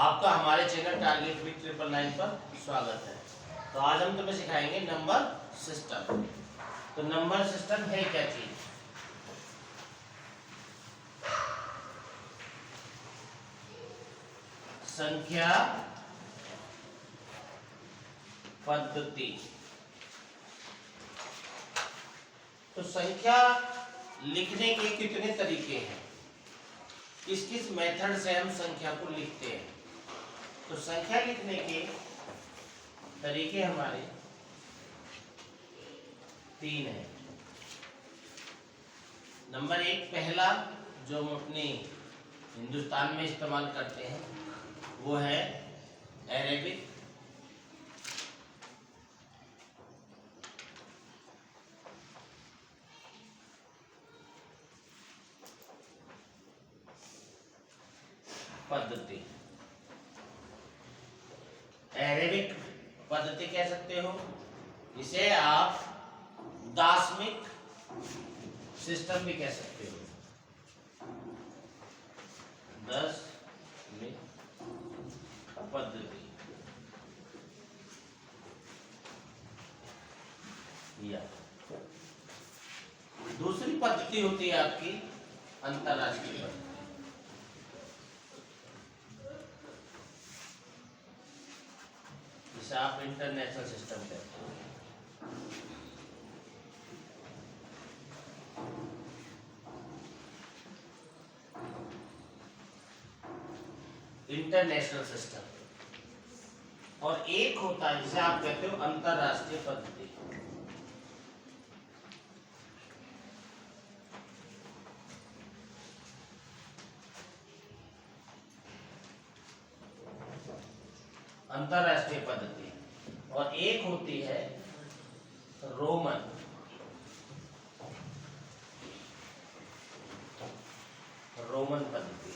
आपका हमारे channel target with 999 पर स्वागत है। तो आज हम तुम्हें सिखाएंगे नंबर सिस्टम। तो नंबर सिस्टम है क्या चीज? संख्या पद्धति। तो संख्या लिखने के कितने तरीके हैं, किस किस मेथड से हम संख्या को लिखते हैं। तो संख्या लिखने के तरीके हमारे 3 हैं। नंबर 1 पहला जो हम अपने हिंदुस्तान में इस्तेमाल करते हैं वो है अरेबिक। पद्धति, अरेबिक पद्धति कह सकते हो, इसे आप दाशमिक सिस्टम भी कह सकते हो। दशमिक पद्धति या दूसरी पद्धति होती है आपकी अंतरराष्ट्रीय पद्धति। जिसे आप इंटरनेशनल सिस्टम कहते हैं। International system. और एक होता है जिसे आप कहते हो अंतरराष्ट्रीय पद्धति। अंतरराष्ट्रीय पद्धति। और एक होती है रोमन पद्धति।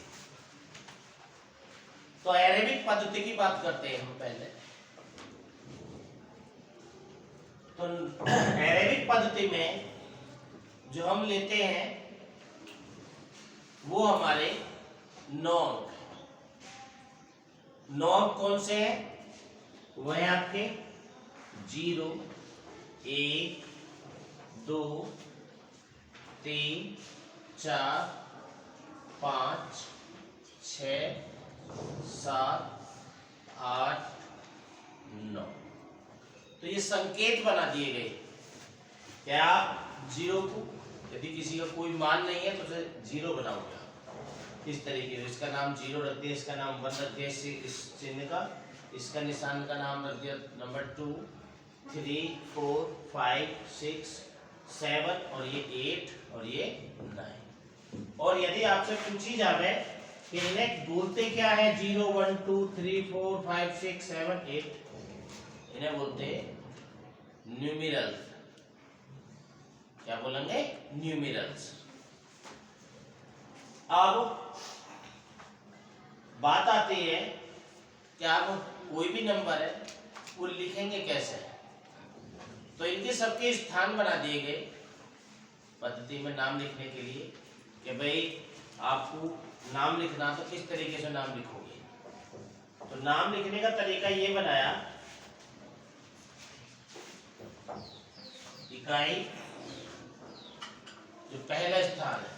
तो अरेबिक पद्धति की बात करते हैं हम पहले। तो अरेबिक पद्धति में जो हम लेते हैं वो हमारे नॉन कौन से हैं? वो है आपके 0, 1, 2, 3, 4, 5, 6, 7, 8, 9। तो ये संकेत बना दिए गए क्या आप 0 को, यदि किसी का कोई मान नहीं है तो उसे 0 बनाओगे इस तरीके से। इसका नाम 0 रख दिया, इसका नाम 1 रख दिया, इस चिन्ह का, इसका निशान का नाम रख दिया नंबर 2, 3, 4, 5, 6, 7 और ये 8 और ये 9। और यदि आपसे पूछी जाए कि इन्हें बोलते क्या है 0, 1, 2, 3, 4, 5, 6, 7, 8, इन्हें बोलते हैं न्यूमेरल्स। क्या बोलेंगे? न्यूमेरल्स। अब बात आती है कि आप कोई भी नंबर है वो लिखेंगे कैसे। तो इनके सबके स्थान बना दिए गए पद्धति में नाम लिखने के लिए कि भाई आपको नाम लिखना तो किस तरीके से नाम लिखोगे। तो नाम लिखने का तरीका ये बनाया, इकाई जो पहला स्थान है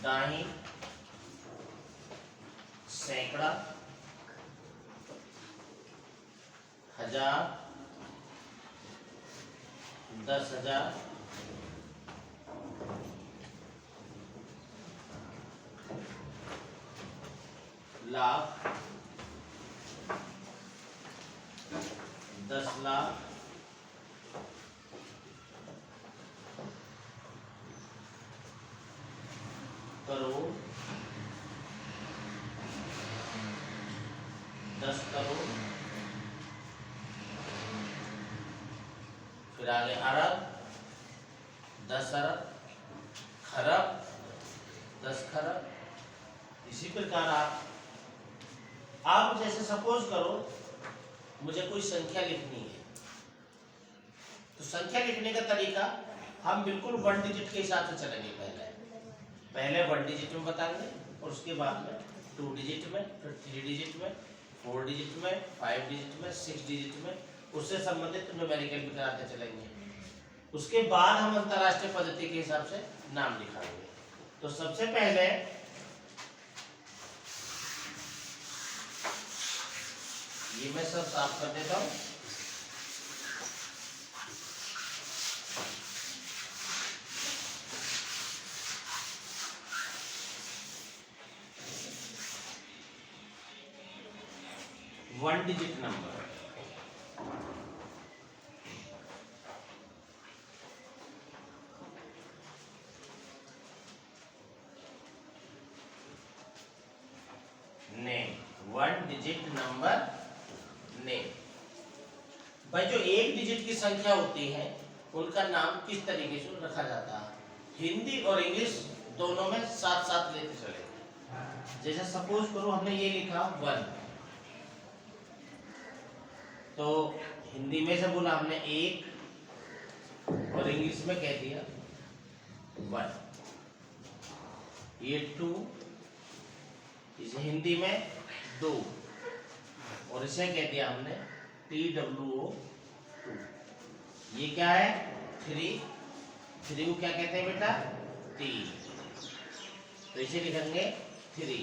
दाही, सैकड़ा, 1000, 10,000, लाख, 10 लाख, करोड़, 10 करोड़, फिर आगे अरब, 10 अरब, खरब, 10 खरब। इसी प्रकार आप जैसे सपोज करो मुझे कोई संख्या लिखनी है, तो संख्या लिखने का तरीका हम बिल्कुल 1 डिजिट के हिसाब से चलेंगे। पहले 1 डिजिट में बताएंगे और उसके बाद में 2 डिजिट में, फिर 3 डिजिट में, 4 डिजिट में, 5 डिजिट में, 6 डिजिट में, उससे संबंधित न्यूमेरिकल भी कराते चलेंगे। उसके बाद हम अंतरराष्ट्रीय पद्धति के हिसाब से नाम लिखाएंगे। तो सबसे पहले ये मैं सब साफ कर देता हूं। One digit number, name, one digit number name. भाई जो एक डिजिट की संख्या होती है उनका नाम किस तरीके से रखा जाता है? हिंदी और इंग्लिश दोनों में साथ साथ लेते चले। जैसे सपोज करो हमने ये लिखा 1, तो हिंदी में से बोला हमने 1 और इंग्लिश में कह दिया 1। ये 2, इसे हिंदी में 2 और इसे कह दिया हमने TWO 2। ये क्या है? 3 को क्या कहते हैं बेटा? 3। तो इसे लिखेंगे 3।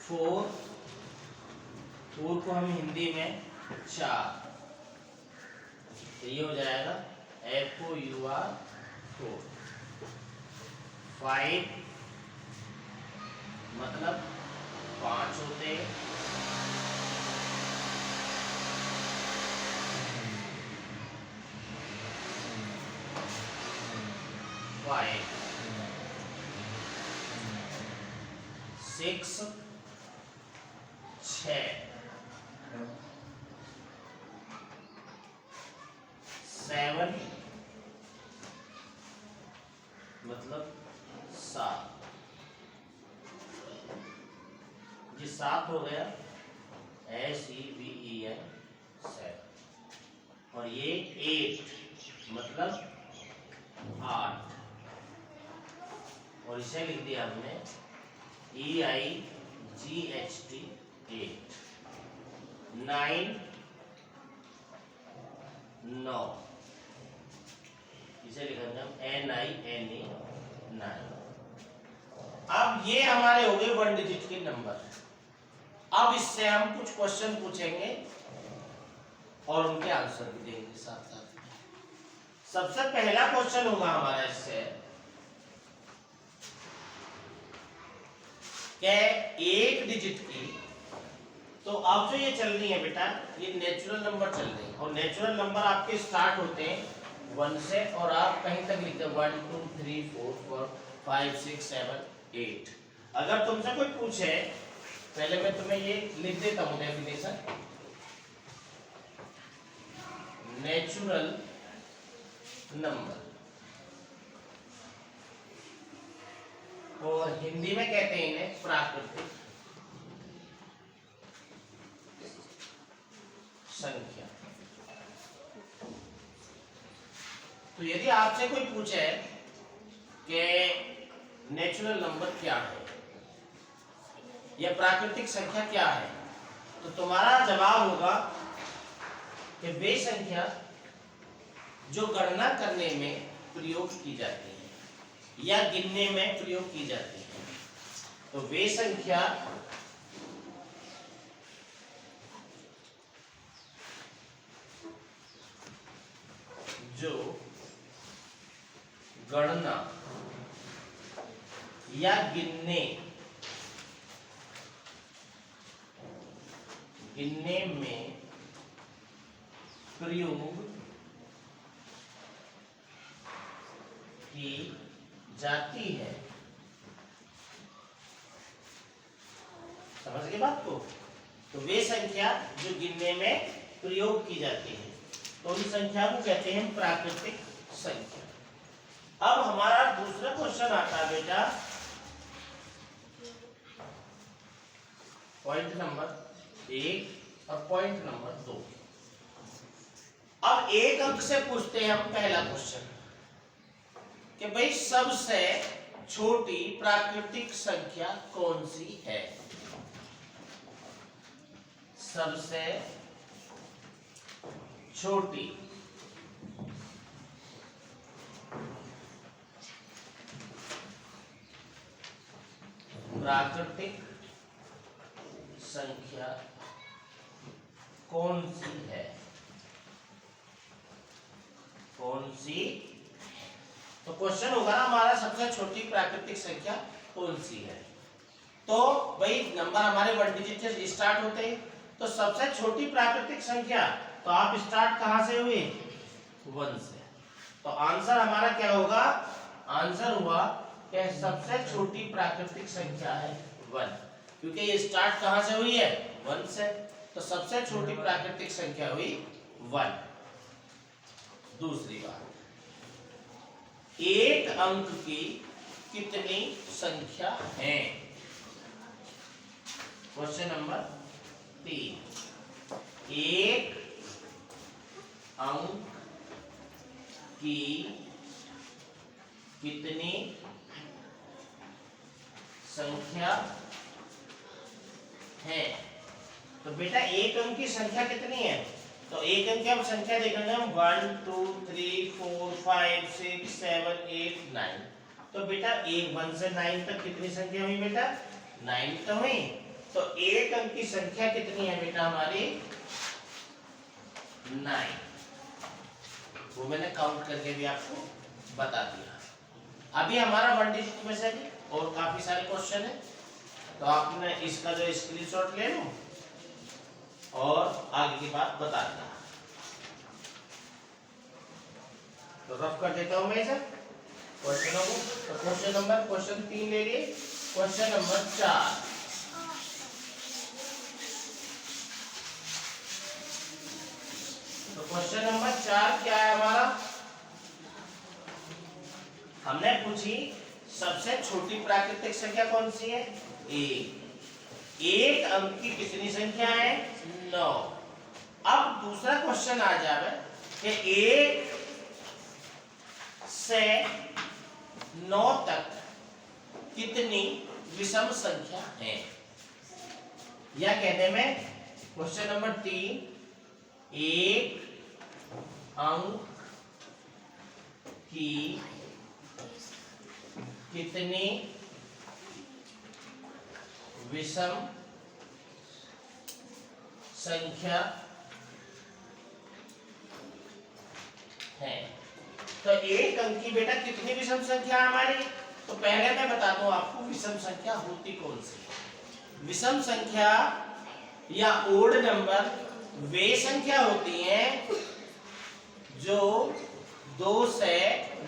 4 को हम हिंदी में 4, तो ये हो जाएगा FOUR 4। 5 मतलब 5 होते हैं। 5 6 6 7 मतलब 7। ये 7 हो गया, SEVEN 7। और ये 8 मतलब 8 और इसे लिख दिया हमने EIGHT 8। 9 9, इसे लिखेंगे हम NINE 9। अब ये हमारे हो गए वन डिजिट के नंबर। अब इससे हम कुछ क्वेश्चन पूछेंगे और उनके आंसर भी देंगे साथ साथ। सबसे पहला क्वेश्चन होगा हमारा इससे कि एक डिजिट की, तो अब जो ये चल रही है बेटा, ये नेचुरल नंबर चल रही है और नेचुरल नंबर आपके स्टार्ट होते हैं 1 से और आप कहीं तक लिखते हैं 1 2 3 4 5 6 7 8। अगर तुमसे कोई पूछे, पहले मैं तुम्हें ये लिख देता हूं डेफिनेशन। नेचुरल नंबर और हिंदी में कहते हैं इन्हें प्राकृतिक संख्या। तो यदि आपसे कोई पूछे कि नेचुरल नंबर क्या है या प्राकृतिक संख्या क्या है, तो तुम्हारा जवाब होगा कि वे संख्या जो गणना करने में प्रयोग की जाती है या गिनने में प्रयोग की जाती है। तो वे संख्या जो गणना या गिनने में प्रयोग की जाती है। समझ गए बात को? तो वे संख्या जो गिनने में प्रयोग की जाती है, तो उन संख्या को कहते हैं प्राकृतिक संख्या। अब हमारा दूसरा क्वेश्चन आता है बेटा, पॉइंट नंबर 1 और पॉइंट नंबर 2। अब एक अंक से पूछते हैं हम पहला क्वेश्चन कि भाई सबसे छोटी प्राकृतिक संख्या कौन सी है? सबसे छोटी प्राकृतिक संख्या कौन सी है? कौन सी? तो क्वेश्चन होगा ना हमारा, सबसे छोटी प्राकृतिक संख्या कौन सी है? तो भाई नंबर हमारे 1 डिजिट से स्टार्ट होते हैं, तो सबसे छोटी प्राकृतिक संख्या, तो आप स्टार्ट कहां से हुए? 1 से। तो आंसर हमारा क्या होगा? आंसर हुआ कि सबसे छोटी प्राकृतिक संख्या है 1, क्योंकि ये स्टार्ट कहां से हुई है? 1 से। तो सबसे छोटी प्राकृतिक संख्या हुई 1। दूसरी बात, एक अंक की कितनी संख्या है? क्वेश्चन नंबर 3, एक अंक की कितनी संख्या है? तो बेटा एक अंक की संख्या कितनी है? तो एक अंक की हम संख्या देखेंगे हम 1 2 3 4 5 6 7 8 9। तो बेटा 1 से 9 तक कितनी संख्या हुई बेटा? 9 तो हुई। तो एक अंक की संख्या कितनी है बेटा हमारी? 9। वो मैंने काउंट करके भी आपको बता दिया। अभी हमारा 1 डिजिट में से भी और काफी सारे क्वेश्चन है, तो आपने इसका जो स्क्रीनशॉट ले लो और आगे की बात बता देना। तो रफ कर देता हूं मैं इसे क्वेश्चनों को। तो क्वेश्चन 3 ले लिए। क्वेश्चन नंबर 4, तो क्वेश्चन नंबर 4 क्या है हमारा? हमने पूछी सबसे छोटी प्राकृतिक संख्या कौन सी है? एक अंक की कितनी संख्या है? 9। अब दूसरा क्वेश्चन आ जाए कि 1 से 9 तक कितनी विषम संख्या है? या कहने में क्वेश्चन नंबर 3, एक अंक की कितनी विषम संख्या है? तो एक अंक की बेटा कितनी विषम संख्या है हमारी? तो पहले मैं बता दूं आपको विषम संख्या होती कौन सी। विषम संख्या या ओड नंबर वे संख्या होती हैं जो 2 से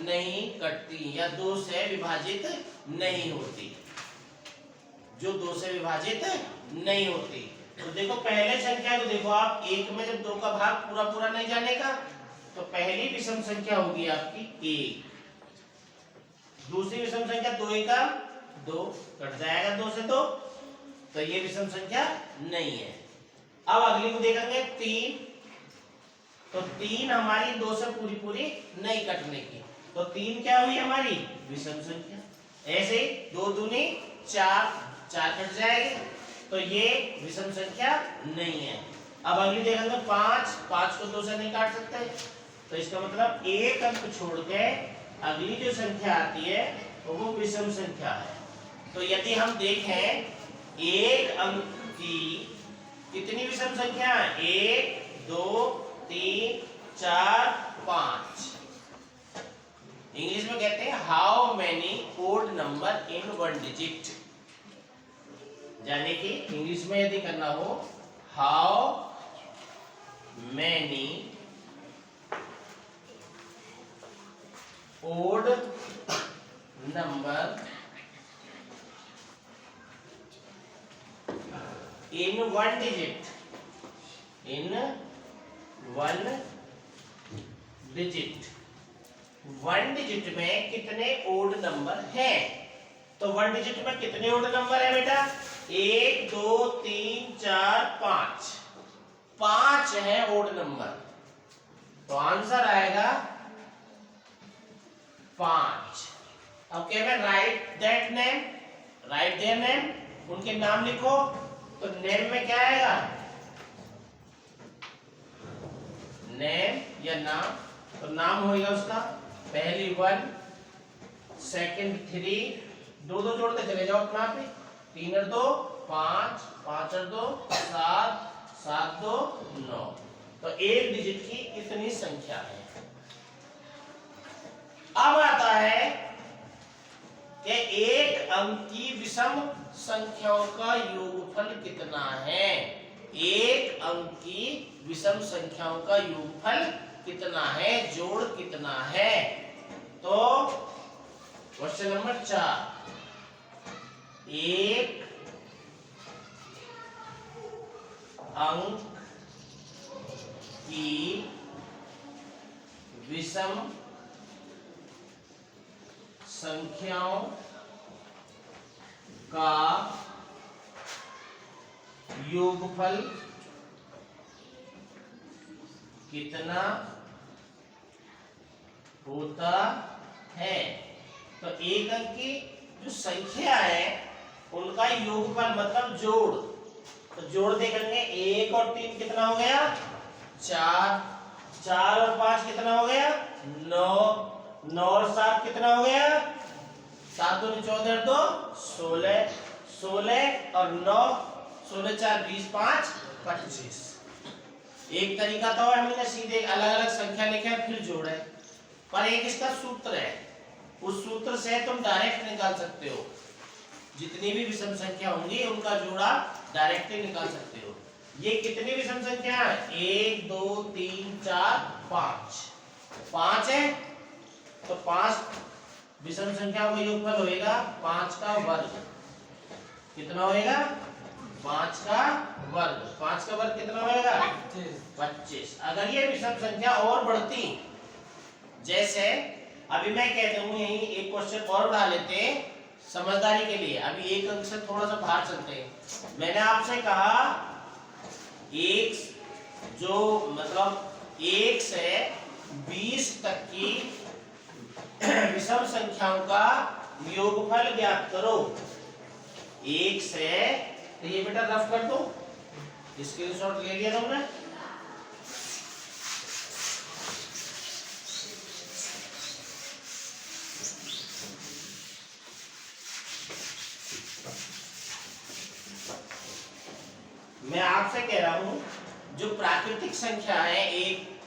नहीं कटती या 2 से विभाजित नहीं होती, जो 2 से विभाजित नहीं होती। तो देखो पहले संख्या को देखो आप, एक में जब 2 का भाग पूरा पूरा नहीं जानेगा तो पहली विषम संख्या होगी आपकी 1। दूसरी विषम संख्या 2 का 2 कट जाएगा 2 से 2, तो ये विषम संख्या नहीं है। अब अगली को देखेंगे 3, तो 3 हमारी 2 से पूरी पूरी नहीं कटने की, तो 3 क्या हुई हमारी? विषम संख्या। ऐसे 2 दूनी 4, 4 कट जाएगी, तो ये विषम संख्या नहीं है। अब अगली देखेंगे 5, 5 को 2 से नहीं काट सकते, तो इसका मतलब एक अंक छोड़ के अगली जो संख्या आती है तो वो विषम संख्या है। तो यदि हम देखें एक अंक की कितनी विषम संख्या है? 1 2 3 4 5। इंग्लिश में कहते हैं how many odd number in 1 digit. यानी कि इंग्लिश में यदि करना हो how many odd number in 1 digit, in 1 digit, 1 digit में कितने ओड नंबर हैं? तो 1 डिजिट में कितने ओड नंबर है बेटा? 1 2 3 4 5, 5 है ओड नंबर। तो आंसर आएगा 5। अब क्या है, right that name, right their name, उनके नाम लिखो। तो नेम में क्या आएगा, नेम या नाम, तो नाम होगा उसका पहली 1, सेकंड 3, दो दो जोड़ते चले जाओ अपना पे, 3 और 2 5, 5 और 2 7, 7 2 9। तो एक डिजिट की इतनी संख्या है। अब आता है कि एक अंक की विषम संख्याओं का योगफल कितना है। एक अंक की विषम संख्याओं का योगफल कितना है, जोड़ कितना है। तो क्वेश्चन नंबर 4, एक अंक की विषम संख्याओं का योगफल कितना होता है। तो एक अंक की जो संख्या है उनका योगफल मतलब जोड़। तो जोड़ देखेंगे, 1 और 3 कितना हो गया, 4, 4 और 5 कितना हो गया, 9, 9 और 7 कितना हो गया, 7 दूनी 14 और 2 16, 16 और 9, 16 4 20 5 25। एक तरीका तो है, हमने सीधे अलग अलग संख्या लिखे फिर जोड़े, पर एक इसका सूत्र है, उस सूत्र से तुम डायरेक्ट निकाल सकते हो। जितनी भी विषम संख्या होंगी उनका जोड़ा डायरेक्ट ही निकाल सकते हो। ये कितनी विषम संख्या है, 1 2 3 4 5, 5 है। तो 5 विषम संख्याओं का योगफल होएगा 5 का वर्ग। कितना होएगा, 5 का वर्ग। 5 का वर्ग कितना होएगा, 25। अगर ये विषम संख्या और बढ़ती, जैसे अभी मैं कहता हूं, यही एक क्वेश्चन और बढ़ा लेते हैं समझदारी के लिए। अभी एक अंक से थोड़ा सा बाहर चलते हैं। मैंने आपसे कहा एक जो मतलब 1 से 20 तक की विषम संख्याओं का योगफल ज्ञात करो। 1 से, तो ये बेटा रफ कर दो, स्क्रीनशॉट ले लिया तुमने। मैं आपसे कह रहा हूं जो प्राकृतिक संख्या है, एक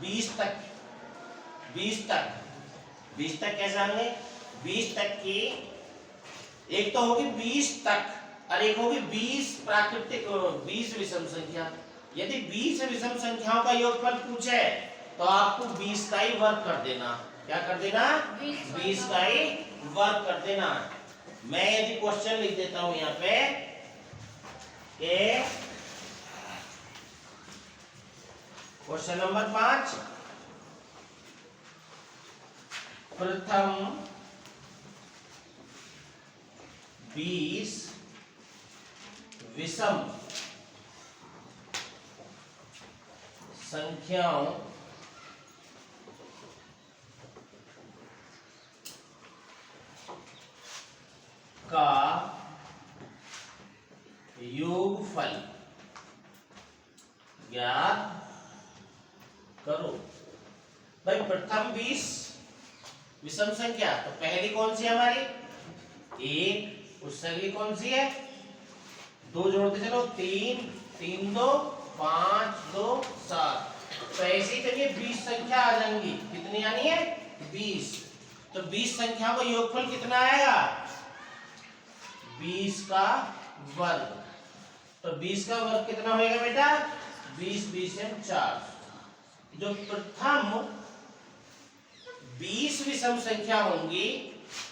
20 तक, 20 तक, 20 तक कैसे आएंगे, 20 तक की एक तो होगी 20 तक और एक होगी 20 प्राकृतिक 20 विषम संख्या। यदि 20 विषम संख्याओं का योगफल पूछे तो आपको 20 का ही वर्ग कर देना। क्या कर देना, 20 का ही वर्ग कर देना। मैं यदि क्वेश्चन लिख देता हूं यहाँ पे, क्वेश्चन नंबर 5, प्रथम 20 विषम संख्याओं का योगफल ज्ञात करो। भाई प्रथम 20 विषम संख्या, तो पहली कौन सी है हमारी, 1, उससे अगली कौन सी है, 2 जोड़ते चलो, 3, 3 2 5 2 7। तो ऐसी करिए 20 संख्या आ जाएंगी। कितनी आनी है, 20। तो 20 संख्या का योगफल कितना आएगा, 20 का वर्ग। तो 20 का वर्ग कितना होएगा बेटा, 20 20 है 4। जो प्रथम 20 विषम संख्या होंगी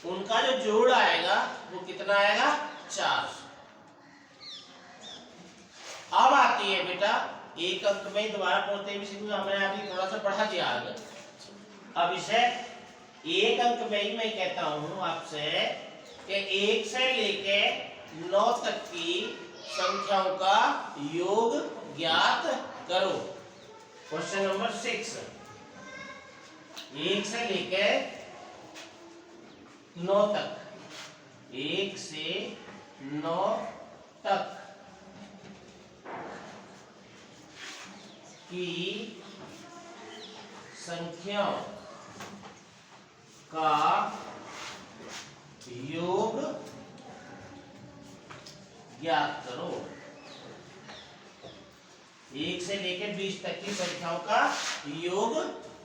उनका जो जोड़ आएगा वो कितना आएगा, 4। अब आती है बेटा एक अंक में दोबारा पढ़ते भी, हमने अभी थोड़ा सा पढ़ा दिया आगे। अब इसे एक अंक में ही मैं कहता हूं आपसे कि 1 से लेके 9 तक की संख्याओं का योग ज्ञात करो। क्वेश्चन नंबर 6, 1 से लेके 9 तक, 1 से 9 तक की संख्याओं का योग ज्ञात करो। 1 से लेकर 20 तक की संख्याओं का योग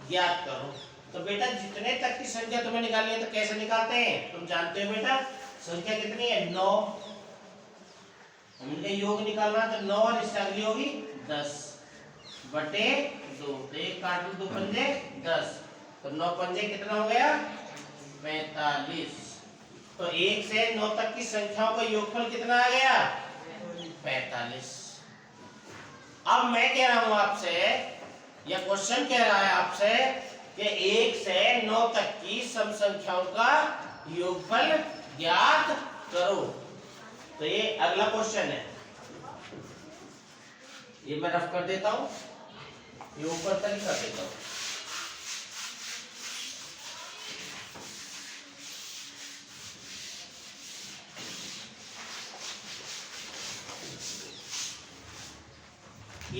ज्ञात करो। तो बेटा जितने तक की संख्या तुम्हें निकालनी है तो कैसे निकालते हैं, तुम जानते हो बेटा। संख्या कितनी है, 9। इनका योग निकालना तो 9 और इससे अगली होगी 10 बटे 2। तो 1 काट लो, 2 पंजे 10, तो 9 पंजे कितना हो गया, 45। तो 1 से 9 तक की संख्याओं का योगफल कितना आ गया, 45। अब मैं कह रहा हूं आपसे, या क्वेश्चन कह रहा है आपसे कि 1 से 9 तक की सम संख्याओं का योगफल ज्ञात करो। तो ये अगला क्वेश्चन है, ये मैं रफ कर देता हूं, ये ऊपर तक ही कर देता हूं।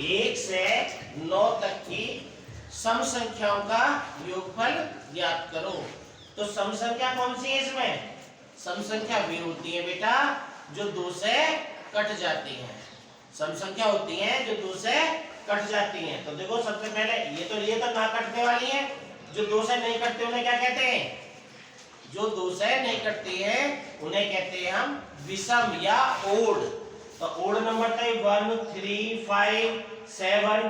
एक से 9 तक की सम संख्याओं का योगफल ज्ञात करो। तो सम संख्या कौन सी है इसमें, सम संख्या वे होती है बेटा जो 2 से कट जाती है। सम संख्या होती है जो 2 से कट जाती हैं। तो देखो सबसे पहले ये तो ना कटने वाली है, जो 2 से नहीं कटते उन्हें क्या कहते हैं, जो 2 से नहीं कटती हैं उन्हें कहते हैं हम विषम या ओड। तो ओड नंबर था 1 3 5 7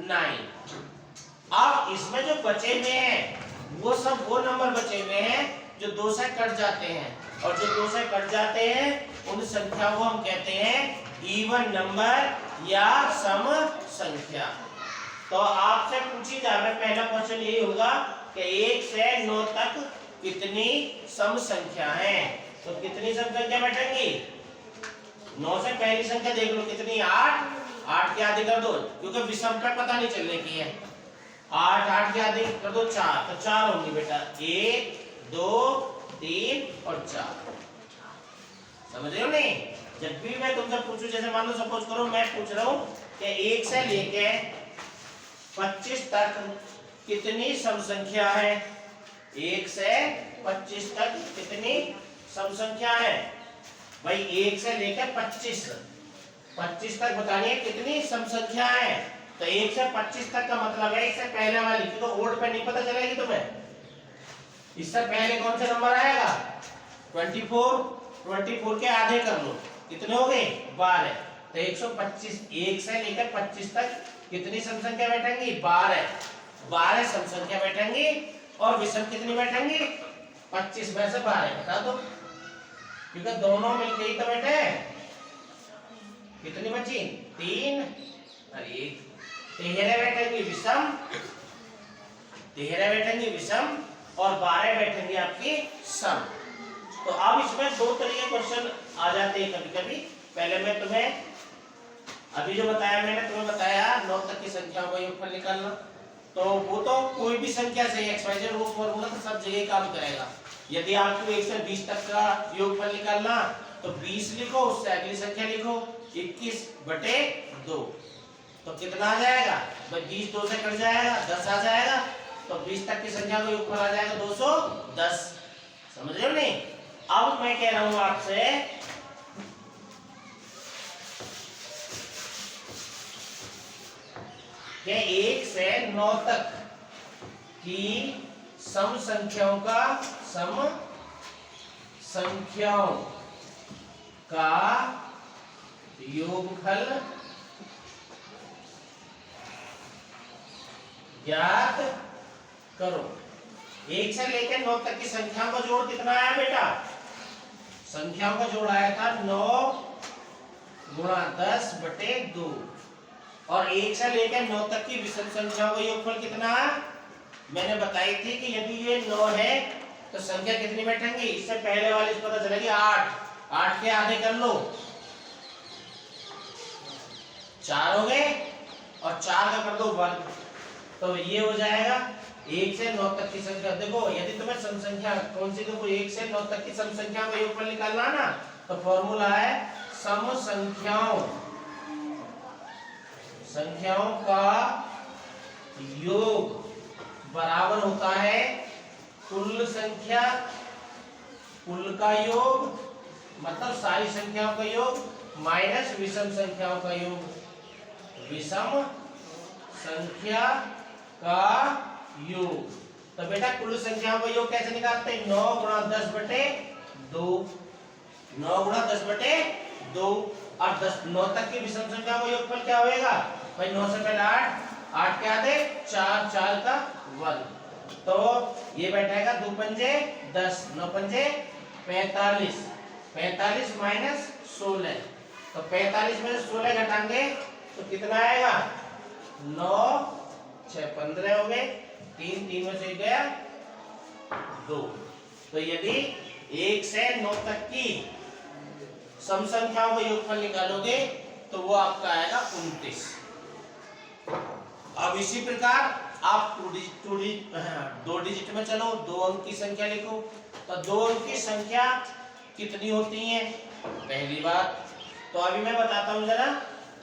9। अब इसमें जो बचे हुए हैं वो सब वो नंबर बचे हुए हैं जो 2 से कट जाते हैं, और जो 2 से कट जाते हैं उन संख्याओं को हम कहते हैं इवन नंबर या सम संख्या। तो आपसे पूछी जा रहा है, पहला क्वेश्चन यही होगा कि 1 से 9 तक कितनी सम संख्या है। तो कितनी सम संख्या बैठेंगी, 9 से पहली संख्या देख लो कितनी, 8। 8 के आधे कर दो, क्योंकि विषम पे पता नहीं चलने की है। 8 8 के आधे कर दो 4, तो 4 होंगी बेटा, 1 2 3 और 4। समझ रहे हो नहीं। जब भी मैं तुमसे पूछूं, जैसे मान लो सपोज करो मैं पूछ रहा हूं कि 1 से लेके 25 तक कितनी सम संख्या है, 1 से 25 तक कितनी सम संख्या है भाई। 1 से लेकर 25 तक बतानी है कितनी सम संख्या है। तो 1 से 25 तक का मतलब है इससे पहले वाली, क्योंकि ओड पे नहीं पता चलेगी तुम्हें। इससे पहले कौन सा नंबर आएगा, 24। 24 के आधे कर लो, कितने हो गए, 12। तो 125, 1 से लेकर 25 तक कितनी सम संख्या बैठेंगी, 12 सम संख्या बैठेंगी। और विषम कितनी बैठेंगी, 25 में से 12 बता दो, क्योंकि दोनों मिलके ही तो बैठे। कितनी बची, 3 और 1। 13 बैठेंगी विषम, 13 बैठेंगी विषम और 12 बैठेंगी आपकी सम। तो अब इसमें 2 तरह के क्वेश्चन आ जाते हैं कभी कभी। पहले मैं तुम्हें अभी जो बताया, मैंने तुम्हें बताया 9 तक की संख्याओं का योगफल निकालना। तो वो तो कोई भी संख्या से XYZ वो फॉर्मूला तो सब जगह काम करेगा। यदि आपको 1 से 20 तक का योगफल निकालना तो 20 लिखो, उससे अगली संख्या लिखो 21 बटे 2। तो कितना आ जाएगा भाई, 20 2 से कट जाएगा, 10 आ जाएगा। तो 20 तक की संख्या का योगफल आ जाएगा 210। समझ रहे हो नहीं। अब मैं कह रहा हूं आपसे कि 1 से 9 तक की सम संख्याओं का योगफल ज्ञात करो। 1 से लेकर 9 तक की संख्याओं का जोड़ कितना आया बेटा, संख्याओं का जोड़ आया था 9 गुणा 10 बटे 2। और 1 से लेकर 9 तक की विषम संख्याओं का योगफल कितना, मैंने बताई थी कि यदि ये 9 है तो संख्या कितनी बैठेंगी, इससे पहले वाली पता चलेगी 8। 8 के आधे कर लो, 4 हो गए, और 4 का कर दो वर्ग, तो ये हो जाएगा 1 से 9 तक की संख्या। देखो यदि तुम्हें सम संख्या कौन सी, देखो 1 से 9 तक की सम संख्या का योगफल निकालना ना, तो फॉर्मूला है सम संख्याओं का योग बराबर होता है कुल संख्या, कुल का योग मतलब सारी संख्याओं का योग माइनस विषम संख्याओं का योग। विषम संख्या का योग। तो बेटा कुल संख्याओं का योग कैसे निकालते हैं? 9 गुणा 10 बटे 2, 9 गुणा 10 बटे 2। और 9 तक की विषम संख्या का योगफल क्या होएगा भाई? 9 से पहले 8, 8 क्या दे 4, 4 का वर्ग, तो ये बैठेगा 2 पंजे 10, 9 पंजे 45, 45 माइनस 16, तो 45 में से 16 घटाएंगे तो कितना आएगा? 9 6 15 हो गए, 3 3 में से गया 2। तो यदि 1 से 9 तक की सम संख्याओं का योगफल निकालोगे तो वो आपका आएगा 29। अब इसी प्रकार आप 2 डिजिट में चलो, 2 अंक की संख्या लिखो। तो 2 अंक की संख्या कितनी होती है? पहली बात तो अभी मैं बताता हूं जरा,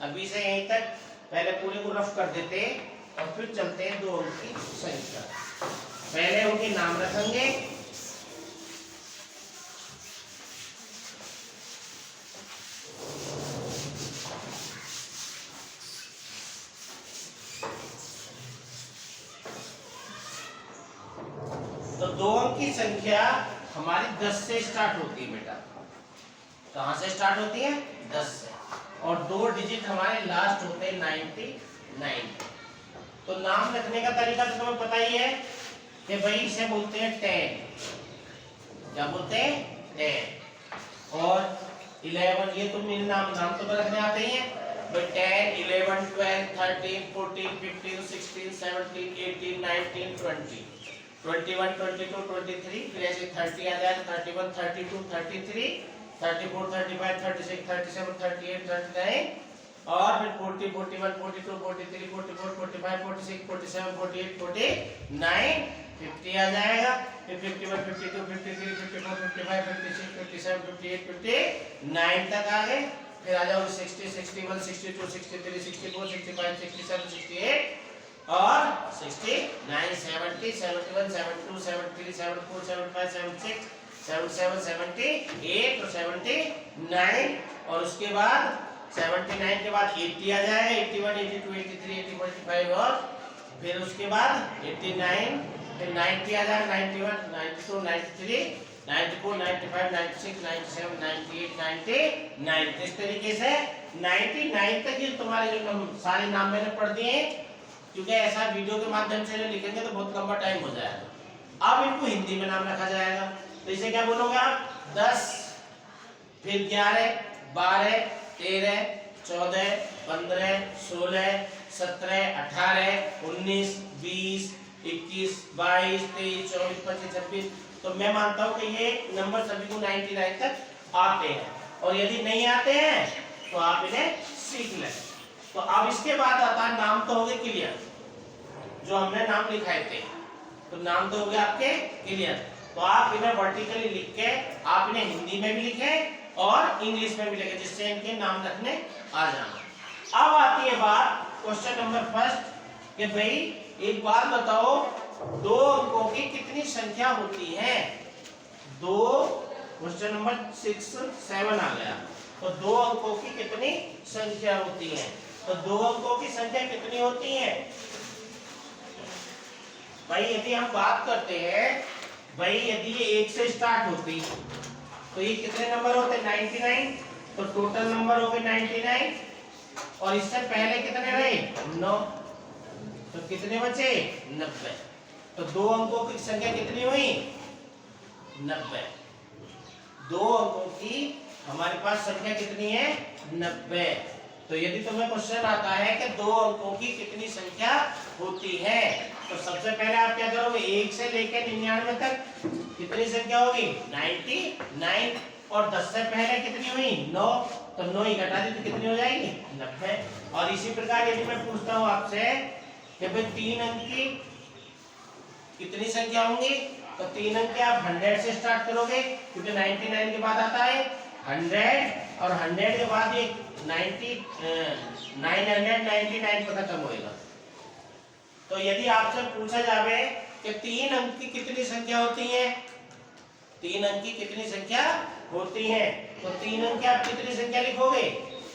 अभी से यहीं तक पहले पूरे को रफ कर देते और फिर चलते हैं 2 अंक की संख्या। पहले उनके नाम रखेंगे, तो 2 अंक की संख्या हमारी 10 से स्टार्ट होती है बेटा। कहां से स्टार्ट होती है? 10 से। और 2 डिजिट हमारे लास्ट होते हैं 99। तो नाम रखने का तरीका तो तुम्हें पता ही है कि भाई इसे बोलते हैं 10। क्या बोलते हैं? 10। और 11, ये तो मेरे नाम तो रखने आते ही हैं भाई। 10 11 12 13 14 15 16 17 18 19 20 21 22 23, फिर ऐसे 30 आ जाएगा, 31 32 33 34 35 36 37 38 39, और फिर 40 41 42 43 44 45 46 47 48 49 50 आ जाएगा, फिर 51 52 53 54 55 56 57 58 59 तक आ गए। फिर आ जाओ 60 61 62 63 64 65 67 68 और 69 70 71 72 73 74 75 76 77 78 और 79, और उसके बाद 79 के बाद 80 आ जाएगा, 81 82 83 84 85, और फिर उसके बाद 89, फिर 90 आ जाएगा, 91 92 93 94 95 96 97 98 99। इस तरीके से 99 तक ये तुम्हारे जो सारे नाम मैंने पढ़ दिए हैं, क्योंकि ऐसा वीडियो के माध्यम से लिखेंगे तो बहुत लंबा टाइम हो जाएगा। अब इनको हिंदी में नाम रखा जाएगा, तो इसे क्या बोलोगे आप? 10, फिर 11 12 13 14 15 16 17 18 19 20 21 22 23 24 25 26। तो मैं मानता हूं कि ये नंबर सभी को 99 तक आते हैं, और यदि नहीं आते हैं तो आप इन्हें सीख लें। तो अब इसके बाद आता है नाम, तो हो गए क्लियर, जो हमने नाम लिखाए थे, तो नाम तो हो गए आपके क्लियर। तो आप इन्हें वर्टिकली लिख के आप इन्हें हिंदी में भी लिखें और इंग्लिश में भी लिखें, जिससे इनके नाम रखने आ जाना। अब आती है बात क्वेश्चन नंबर फर्स्ट कि भाई एक बात बताओ, 2 अंकों की कितनी संख्या होती है? 2, क्वेश्चन नंबर 6 7 आ गया। तो 2 अंकों की कितनी संख्या होती है? तो 2 अंकों की संख्या कितनी होती है भाई? यदि हम बात करते हैं भाई, यदि ये 1 से स्टार्ट होती तो ये कितने नंबर होते? 99। तो टोटल नंबर हो गए 99, और इससे पहले कितने रहे? 9। तो कितने बचे? 90। तो 2 अंकों की संख्या कितनी हुई? 90। 2 अंकों की हमारे पास संख्या कितनी है? 90। तो यदि तुम्हें क्वेश्चन आता है कि 2 अंकों की कितनी संख्या होती है, तो सबसे पहले आप क्या करोगे? 1 से लेकर 99 तक कितनी संख्या होगी? 99। और 10 से पहले कितनी हुई? 9। तो 9 ही घटा दी तो कितनी हो जाएगी? 90। और इसी प्रकार यदि मैं पूछता हूं आपसे कि भाई 3 अंक की कितनी संख्या होंगी? तो 3 अंक के आप 100 से स्टार्ट करोगे क्योंकि 99 के बाद आता है 100 और 100 के बाद ये 999 पर खत्म होएगा। तो यदि आपसे पूछा जावे कि 3 अंक की कितनी संख्या होती है, 3 अंक की कितनी संख्या होती है, तो 3 अंक की आप कितनी संख्या लिखोगे?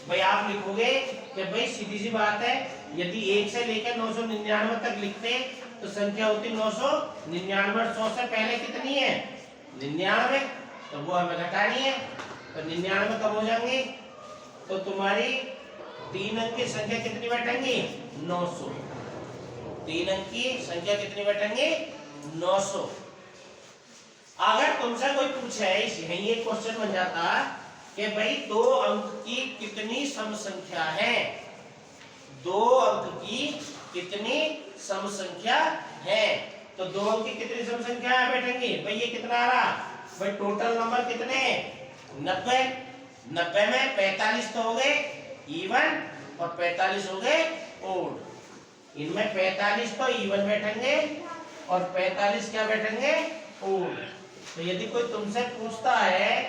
भाई आप लिखोगे कि भाई सीधी सी बात है, यदि 1 से लेकर 999 तक लिखते तो संख्या होती 999। 100 से पहले कितनी है? 99, तो वो हमें घटानी है, तो 99 कम हो जाएंगे, तो तुम्हारी 3 अंक की संख्या कितनी बैठेंगी? 900। 3 अंक की संख्या कितनी बैठेंगी? 900। अगर तुमसे कोई पूछे, यही एक क्वेश्चन बन जाता कि भाई 2 अंक की कितनी सम संख्या है, 2 अंक की कितनी सम संख्या है, तो 2 अंक की कितनी सम संख्या है बैठेंगी? भाई ये कितना आ रहा? भाई टोटल नंबर कितने? 90। 90 में 45 तो हो गए इवन और 45 हो गए ओड। इनमें 45 तो इवन बैठेंगे और 45 क्या बैठेंगे? ओड। तो यदि कोई तुमसे पूछता है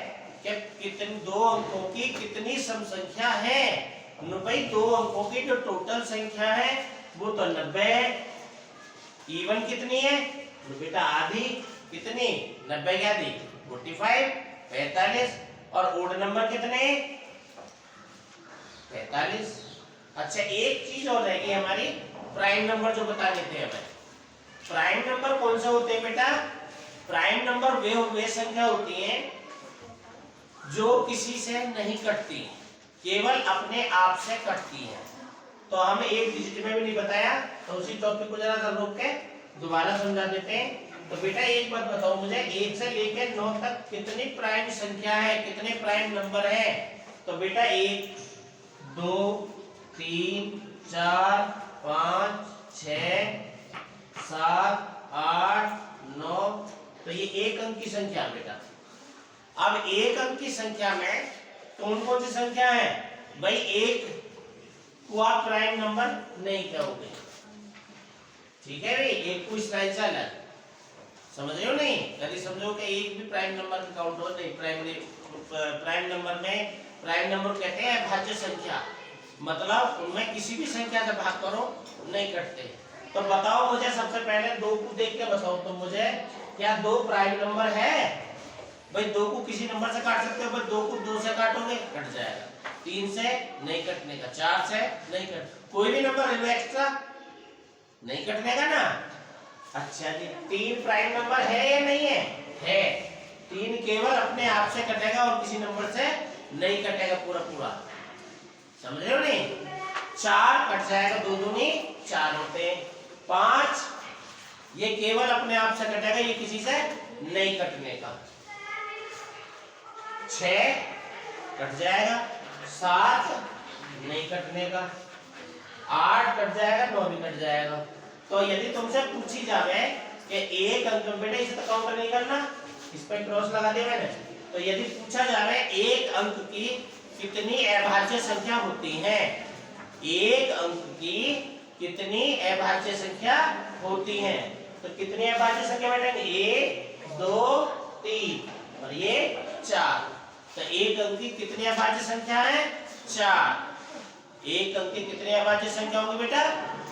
कि कितने 2 अंकों की कितनी सम संख्या है, भाई 2 अंकों की जो टोटल संख्या है वो तो 90 है, इवन कितनी है? तो बेटा आधी, कितनी? 90 की आधी 45, 45 और ओड नंबर कितने? 45। अच्छा एक चीज और रहेगी हमारी, प्राइम नंबर जो बता देते हैं हमें। प्राइम नंबर कौन से होते हैं बेटा? प्राइम नंबर वे संख्या होती है जो किसी से नहीं कटती, केवल अपने आप से कटती है। तो हम एक डिजिट में भी नहीं बताया, तो उसी टॉपिक को जरा सा रोक के दोबारा समझा देते हैं। तो बेटा एक बात बताओ मुझे, 1 से लेकर 9 तक कितनी प्राइम संख्या है, कितने प्राइम नंबर है? तो बेटा 1 2 3 4 5 6 7 8 9, तो ये 1 अंक की संख्या है बेटा। अब 1 अंक की संख्या में कौन कौन सी संख्या है? भाई 1 को आप प्राइम नंबर नहीं कहोगे, ठीक है भाई, 1 को इस लाइन से अलग समझ रहे हो? नहीं यदि समझो कि 1 भी प्राइम नंबर का काउंट हो, नहीं प्राइम नंबर में, प्राइम नंबर कहते हैं भाज्य संख्या, मतलब उनमें किसी भी संख्या से भाग करो नहीं कटते। तो बताओ मुझे सबसे पहले 2 को देख के बताओ तुम मुझे, क्या 2 प्राइम नंबर है? भाई 2 को किसी नंबर से काट सकते हो, भाई 2 को 2 से काटोगे कट जाएगा, 3 से नहीं कटने का, 4 से नहीं कट, कोई भी नंबर है एक्स्ट्रा नहीं कटने का ना। अच्छा जी 3 प्राइम नंबर है या नहीं है? है। 3 केवल अपने आप से कटेगा और किसी नंबर से नहीं कटेगा पूरा पूरा, समझ रहे हो? नहीं 4 कट जाएगा, 2 दूनी 4 होते हैं। 5 ये केवल अपने आप से कटेगा, ये किसी से नहीं कटने का। 6 कट जाएगा, 7 नहीं कटने का, 8 कट जाएगा, 9 भी कट जाएगा। तो यदि तुमसे पूछी जावे कि 1 अंक, बेटा इसे तो काउंट नहीं करना, इस पे क्रॉस लगा दिया मैंने। तो यदि पूछा जावे 1 अंक की कितनी अभाज्य संख्या होती है, 1 अंक की कितनी अभाज्य संख्या होती है, तो कितनी अभाज्य संख्या बैठेंगे? 1 2 3 और ये 4। तो 1 अंक की कितनी अभाज्य संख्या है? 4। 1 अंक की कितनी अभाज्य संख्या होगी बेटा?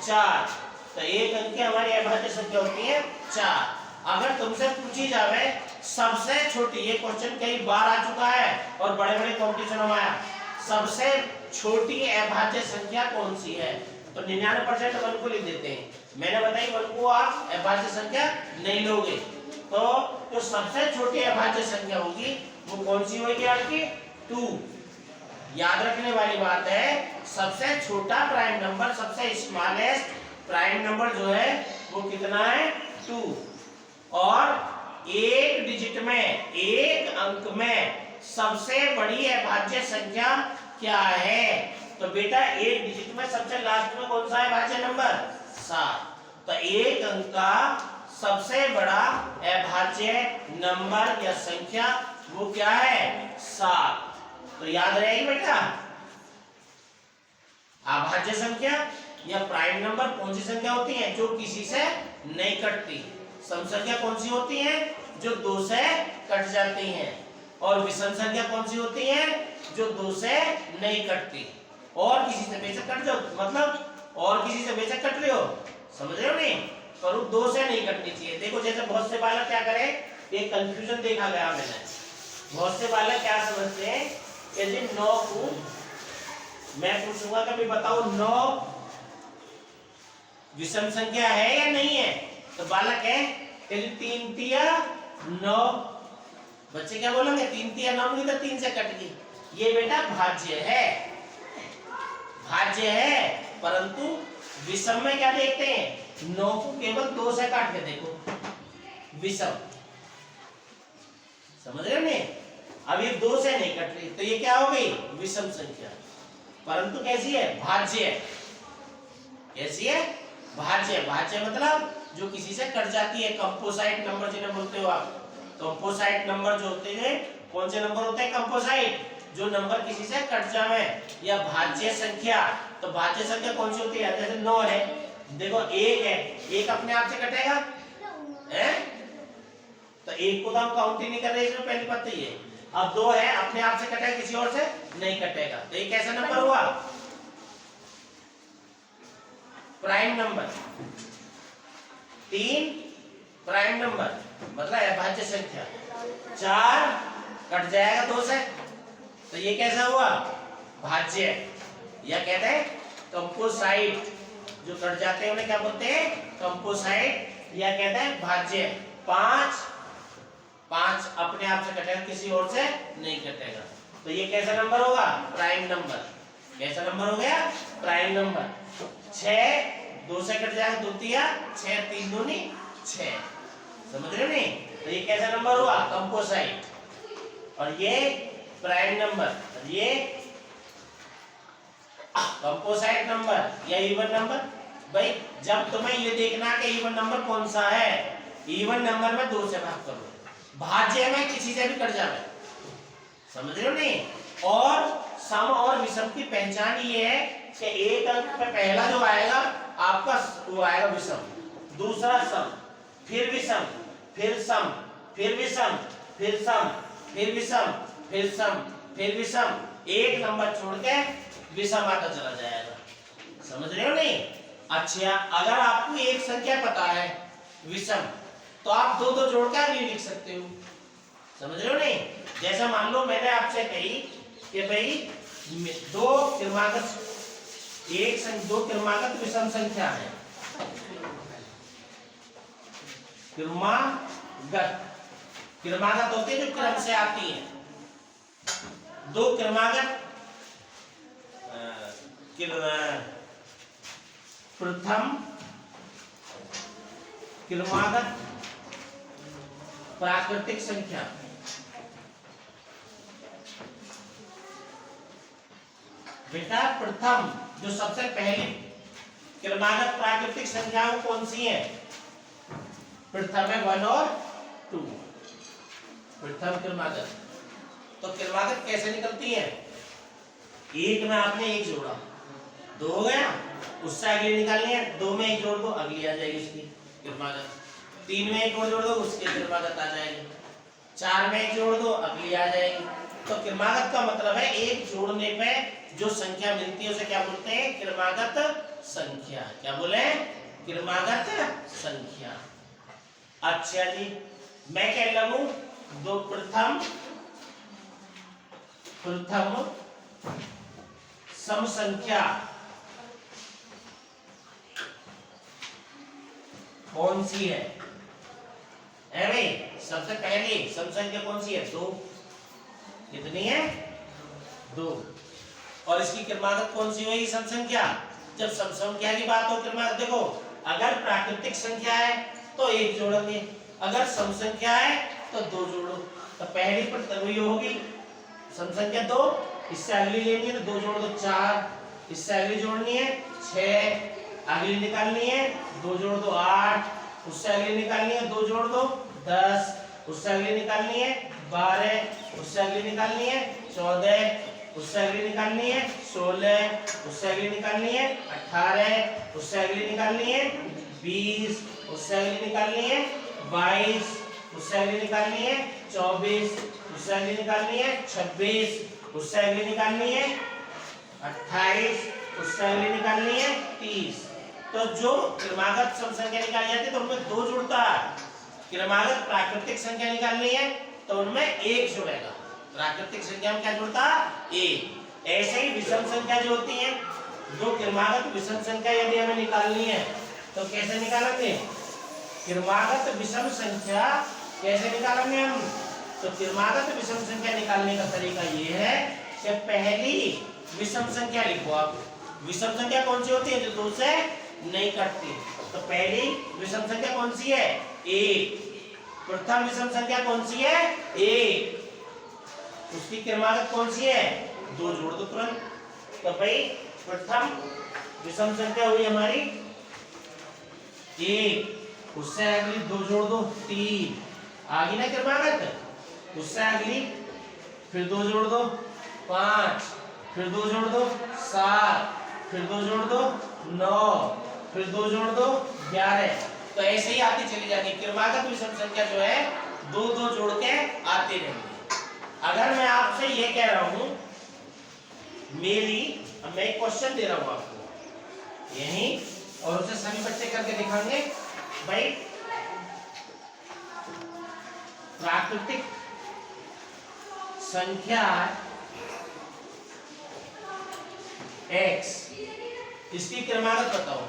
4। तो 1 अंक की हमारी अभाज्य संख्या होती है 4। अगर तुमसे पूछी जावे सबसे छोटी, ये क्वेश्चन कई बार आ चुका है और बड़े बड़े कॉम्पिटिशन में आया, सबसे छोटी अभाज्य संख्या कौन सी है, तो 99% 1 को लिख देते हैं। मैंने बताई 1 को आप अभाज्य संख्या नहीं लोगे, तो सबसे छोटी अभाज्य संख्या होगी वो कौन सी होगी आपकी? 2। याद रखने वाली बात है, सबसे छोटा प्राइम नंबर, सबसे स्मॉलेस्ट प्राइम नंबर जो है वो कितना है? 2। और एक डिजिट में, एक अंक में सबसे बड़ी अभाज्य संख्या क्या है? तो बेटा एक डिजिट में सबसे लास्ट में कौन सा है अभाज्य नंबर? 7। तो एक अंक का सबसे बड़ा अभाज्य नंबर या संख्या वो क्या है? 7। तो याद रहेगी बेटा, अभाज्य संख्या या प्राइम नंबर कौन सी संख्या होती है? जो किसी से नहीं कटती। सम संख्या कौन सी होती है? जो 2 से कट जाती हैं। और विषम संख्या कौन सी होती है? जो 2 से नहीं कटती। और किसी से बेशक कट जाओ, मतलब और किसी से बेशक कट रहे हो, समझ रहे हो नहीं, पर 2 से नहीं कटनी चाहिए। देखो जैसे बहुत से बालक क्या करें, ये कंफ्यूजन देखा गया मैंने, बहुत से बालक क्या समझते हैं, यदि 9 को मैं पूछूंगा कभी बताओ 9 विषम संख्या है या नहीं है, तो बालक है यदि 3 तिया 9, बच्चे क्या बोलेंगे 3 तिया 9 नहीं तो 3 से कट गई, ये बेटा भाज्य है, भाज्य है। परंतु विषम में क्या देखते हैं, 9 को केवल 2 से काट के देखो, विषम, समझ रहे हो नहीं। अब ये 2 से नहीं कट रही तो ये क्या हो गई, विषम संख्या। परंतु कैसी है, भाज्य है। कैसी है, भाज्य। भाज्य मतलब जो किसी से कट जाती है, कंपोसाइट नंबर जिन्हें बोलते हो आप। कंपोसाइट नंबर जो होते हैं, कौन से नंबर होते हैं कंपोसाइट, जो नंबर किसी से कट जावे, या भाज्य संख्या। तो भाज्य संख्या कौन सी होती है, जैसे 9 है, देखो 1 है, 1 अपने आप से कटेगा है, तो 1 को तो हम काउंट ही नहीं कर रहे, इसमें पहली बात तो ये। अब 2 है, अपने आप से कटेगा, किसी और से नहीं कटेगा, तो ये कैसा नंबर हुआ, प्राइम नंबर। 3 प्राइम नंबर मतलब अभाज्य संख्या। 4 कट जाएगा 2 से, तो ये कैसा हुआ, भाज्य, या कहते हैं कंपोसाइट। जो कट जाते हैं उन्हें क्या बोलते हैं, कंपोसाइट, या कहते हैं भाज्य। 5 अपने आप से कटेगा, किसी और से नहीं कटेगा, तो ये कैसा नंबर होगा, प्राइम नंबर। कैसा नंबर हो गया, प्राइम नंबर। 6 2 से कट जाएगा, 2 तिया 6, 3 दूनी 6, समझ रहे हो नहीं, तो ये कैसा नंबर हुआ, कंपोसाइट। और ये प्राइम नंबर, ये कंपोसाइट नंबर या इवन नंबर। भाई जब तुम्हें ये देखना कि इवन नंबर कौन सा है, इवन नंबर में 2 से भाग करो, भाज्य में किसी से भी कट जाए, समझ रहे हो नहीं। और सम और विषम की पहचान ये है कि एक अंक में पहला जो आएगा आपका वो आएगा विषम, दूसरा सम, फिर विषम, फिर सम, फिर विषम, फिर सम, फिर विषम, फिर सम, फिर विषम, एक नंबर छोड़ के विषम आता चला जाएगा, समझ रहे हो नहीं। अच्छा, अगर आपको एक संख्या पता है विषम, तो आप 2 जोड़ के भी लिख सकते हो, समझ रहे हो नहीं। जैसा मान लो मैंने आपसे कही कि भाई 2 क्रमागत विषम संख्या है, क्रमागत होते हैं जो क्रम से आती है। 2 क्रमागत, प्रथम क्रमागत प्राकृतिक संख्या, बेटा प्रथम जो सबसे पहली क्रमागत प्राकृतिक संख्या वो कौन सी है, प्रथम है 1 और 2, प्रथम क्रमागत। तो क्रमागत कैसे निकलती है, 1 में आपने 1 जोड़ा, 2 हो गया, उससे अगली निकालनी है, 2 में 1 जोड़ दो, अगली आ जाएगी उसकी क्रमागत, 3 में 1 और जोड़ दो, उसकी क्रमागत आ जाएगी, 4 में 1 जोड़ दो, अगली आ जाएगी। तो क्रमागत का मतलब है 1 जोड़ने पे जो संख्या मिलती है उसे क्या बोलते हैं, क्रमागत संख्या। क्या बोले, क्रमागत संख्या। अच्छा जी, मैं कह रहा हूं 2 प्रथम सम संख्या कौन सी है, भाई सबसे पहली सम संख्या कौन सी है, 2, कितनी है, 2। और इसकी क्रमागत कौन सी होगी, सम संख्या। जब सम संख्या की बात हो क्रमागत देखो, अगर प्राकृतिक संख्या है तो 1 जोड़ेंगे, अगर सम संख्या है तो 2 जोड़ो। तो पहली पर ये होगी सम संख्या 2, इससे अगली लेनी है तो 2 जोड़ दो 4, इससे अगली जोड़नी है 6, अगली निकालनी है 2 जोड़ दो 8, उससे अगली निकालनी है 2 जोड़ दो 10, उससे अगली निकालनी है 12, उससे अगली निकालनी है 14, उससे अगली निकालनी है 16, उससे अगली निकालनी है 18, उससे अगली निकालनी है 20, उससे अगली निकालनी है 22, उससे अगली निकालनी है 24, उससे अगली निकालनी है 26, उससे अगली निकालनी है 28, उससे अगली निकालनी है 30। तो जो क्रमागत सम संख्या निकाली जाती है तो उनमें 2 जुड़ता है। क्रमागत प्राकृतिक संख्या निकालनी है तो उनमें 1 जुड़ेगा। प्राकृतिक संख्या में क्या जुड़ता है? 1। ऐसे ही विषम संख्या जो होती है, जो क्रमागत विषम संख्या यदि हमें निकालनी है तो कैसे निकालेंगे? क्रमागत विषम संख्या कैसे निकालेंगे हम? तो क्रमागत विषम संख्या निकालने का तरीका ये है कि पहली विषम संख्या लिखो आप। विषम संख्या कौन सी होती है? जो 2 से नहीं कटती। तो पहली विषम संख्या कौन सी है? 1। प्रथम विषम संख्या कौन सी है? 1। उसकी क्रमागत कौन सी है? 2 जोड़ दो तुरंत। तो भाई प्रथम विषम संख्या हुई हमारी 1, उससे अगली 2 जोड़ दो 3, आगे ना क्रमागत, उससे अगली फिर 2 जोड़ दो 5, फिर 2 जोड़ दो 7, फिर 2 जोड़ दो 9, फिर 2 जोड़ दो 11। तो ऐसे ही आती चली जाती। क्रमागत विषम संख्या जो है 2-2 जोड़ के आती रहेंगी। अगर मैं आपसे ये कह रहा हूं मैं एक क्वेश्चन दे रहा हूं आपको यही, और उसे सभी बच्चे करके दिखाएंगे। भाई प्राकृतिक संख्या x, इसकी क्रमागत बताओ,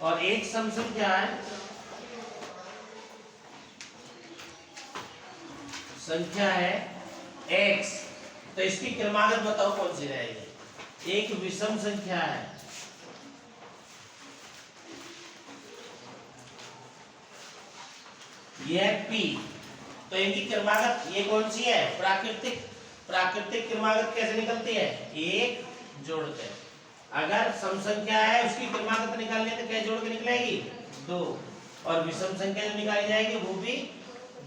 और एक सम संख्या है x, तो इसकी क्रमागत बताओ कौन सी रहेगी? एक विषम संख्या है यह p, तो इनकी क्रमागत ये कौन सी है? प्राकृतिक। प्राकृतिक क्रमागत कैसे निकलती है? 1 जोड़ के। अगर सम संख्या है उसकी क्रमागत निकालनी है तो क्या जोड़ के निकलेगी? 2। और विषम संख्या जो निकाली जाएगी वो भी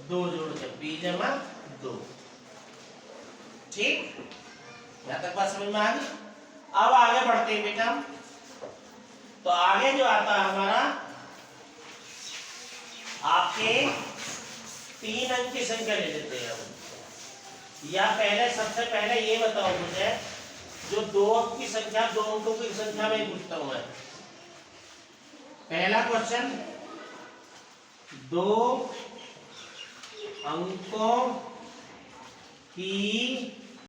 2 जोड़ के, p जमा 2। ठीक, यहां तक बात समझ में आ गई? अब आगे बढ़ते हैं बेटा। तो आगे जो आता है हमारा आपके 3 अंक की संख्या ले लेते हैं हम। या पहले सबसे पहले ये बताओ मुझे, जो 2 अंक की संख्या, 2 अंकों की संख्या में पूछता हूं मैं। पहला क्वेश्चन, 2 अंकों की